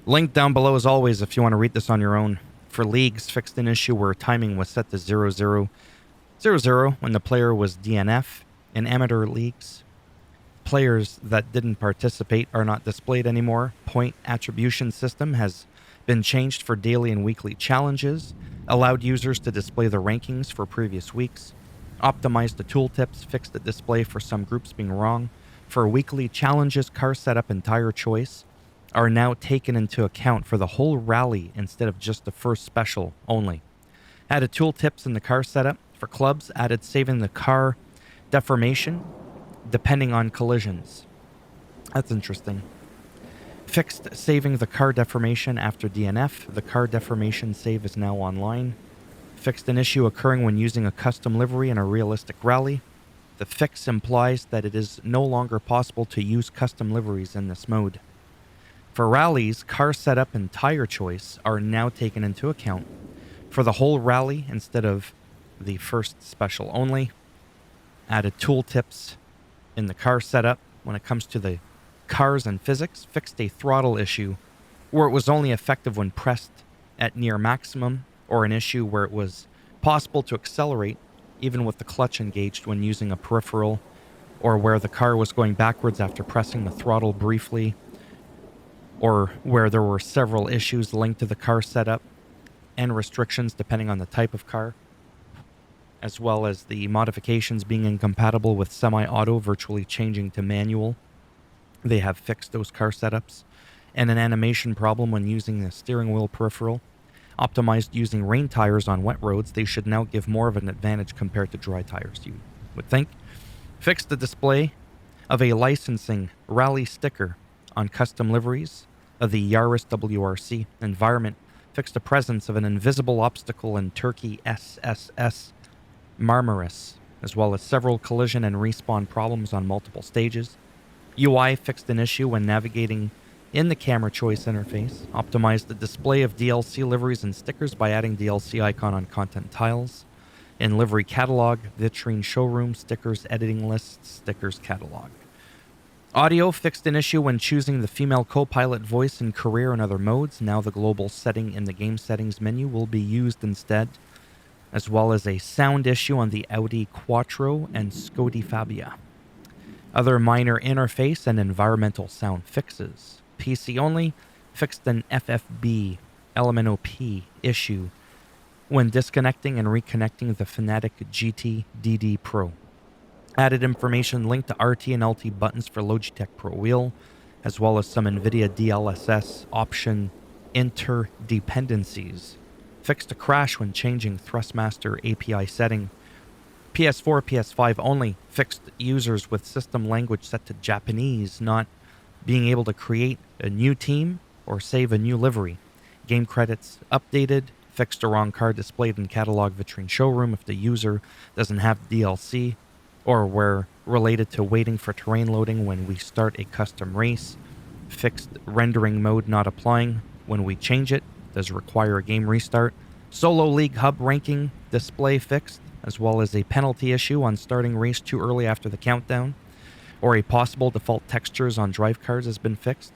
Link down below as always if you want to read this on your own. For leagues, fixed an issue where timing was set to 0000 when the player was DNF. In amateur leagues, players that didn't participate are not displayed anymore. Point attribution system has been changed for daily and weekly challenges, allowed users to display the rankings for previous weeks, optimized the tooltips, fixed the display for some groups being wrong. For weekly challenges, car setup and tire choice are now taken into account for the whole rally instead of just the first special only. Added tooltips in the car setup. For clubs, added saving the car deformation depending on collisions. That's interesting. Fixed saving the car deformation after DNF. The car deformation save is now online. Fixed an issue occurring when using a custom livery in a realistic rally. The fix implies that it is no longer possible to use custom liveries in this mode. For rallies, car setup and tire choice are now taken into account for the whole rally instead of the first special only. Added tooltips in the car setup when it comes to the cars and physics. Fixed a throttle issue where it was only effective when pressed at near maximum, or an issue where it was possible to accelerate even with the clutch engaged when using a peripheral, or where the car was going backwards after pressing the throttle briefly, or where there were several issues linked to the car setup and restrictions depending on the type of car, as well as the modifications being incompatible with semi-auto virtually changing to manual. They have fixed those car setups. And an animation problem when using the steering wheel peripheral. Optimized using rain tires on wet roads. They should now give more of an advantage compared to dry tires, you would think. Fixed the display of a licensing rally sticker on custom liveries of the Yaris WRC environment. Fixed the presence of an invisible obstacle in Turkey SSS Marmaris, as well as several collision and respawn problems on multiple stages. UI fixed an issue when navigating in the camera choice interface. Optimized the display of DLC liveries and stickers by adding DLC icon on content tiles. In livery catalog, vitrine showroom, stickers, editing lists, stickers catalog. Audio fixed an issue when choosing the female co-pilot voice in career and other modes. Now the global setting in the game settings menu will be used instead, as well as a sound issue on the Audi Quattro and Scodi Fabia. Other minor interface and environmental sound fixes. PC only fixed an FFB LMNOP issue when disconnecting and reconnecting the Fnatic GT DD Pro. Added information linked to RT and LT buttons for Logitech Pro Wheel, as well as some NVIDIA DLSS option interdependencies. Fixed a crash when changing Thrustmaster API setting. PS4, PS5 only. Fixed users with system language set to Japanese not being able to create a new team or save a new livery. Game credits updated. Fixed a wrong car displayed in catalog vitrine showroom if the user doesn't have DLC, or where related to waiting for terrain loading when we start a custom race. Fixed rendering mode not applying when we change it. Does require a game restart. Solo League Hub ranking display fixed, as well as a penalty issue on starting race too early after the countdown, or a possible default textures on drive cards has been fixed,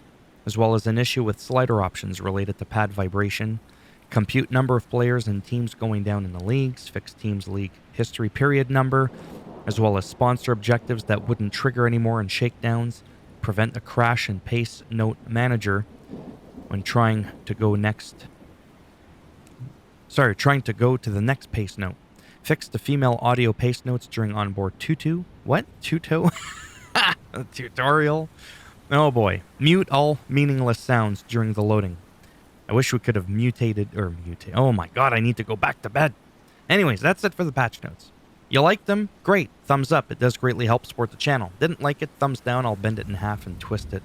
as well as an issue with slider options related to pad vibration. Compute number of players and teams going down in the leagues. Fixed teams league history period number, as well as sponsor objectives that wouldn't trigger anymore in shakedowns. Prevent a crash in pace note manager when trying to go to the next pace note. Fix the female audio pace notes during onboard tutu. What? Tuto? Tutorial? Oh boy. Mute all meaningless sounds during the loading. I wish we could have mutate. Oh my god, I need to go back to bed. Anyways, that's it for the patch notes. You like them? Great. Thumbs up. It does greatly help support the channel. Didn't like it? Thumbs down. I'll bend it in half and twist it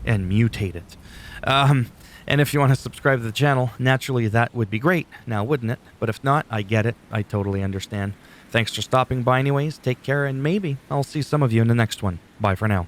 and mutate it. And if you want to subscribe to the channel, naturally that would be great, now wouldn't it? But if not, I get it. I totally understand. Thanks for stopping by anyways. Take care, and maybe I'll see some of you in the next one. Bye for now.